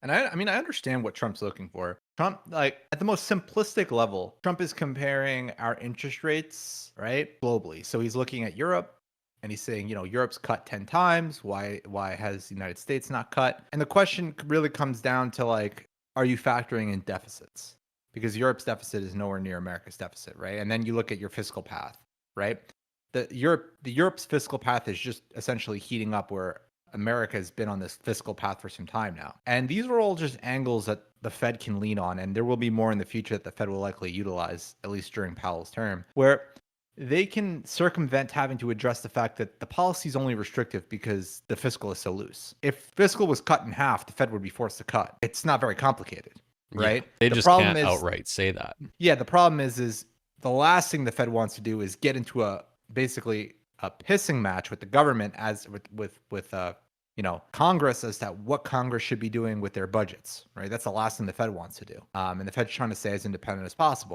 And I mean, I understand what Trump's looking for. Trump, like at the most simplistic level, Trump is comparing our interest rates, right, globally. So he's looking at Europe and he's saying, Europe's cut 10 times. Why has the United States not cut? And the question really comes down to like, are you factoring in deficits? Because Europe's deficit is nowhere near America's deficit, right? And then you look at your fiscal path, right? The Europe's fiscal path is just essentially heating up where America has been on this fiscal path for some time now. And these are all just angles that the Fed can lean on. And there will be more in the future that the Fed will likely utilize, at least during Powell's term, where they can circumvent having to address the fact that the policy is only restrictive because the fiscal is so loose. If fiscal was cut in half, the Fed would be forced to cut. It's not very complicated, Yeah, right? they The just problem can't is, outright say that. yeah, the problem is the last thing the Fed wants to do is get into a basically a pissing match with the government as with Congress as to what Congress should be doing with their budgets, right? That's the last thing the Fed wants to do. And the Fed's trying to stay as independent as possible.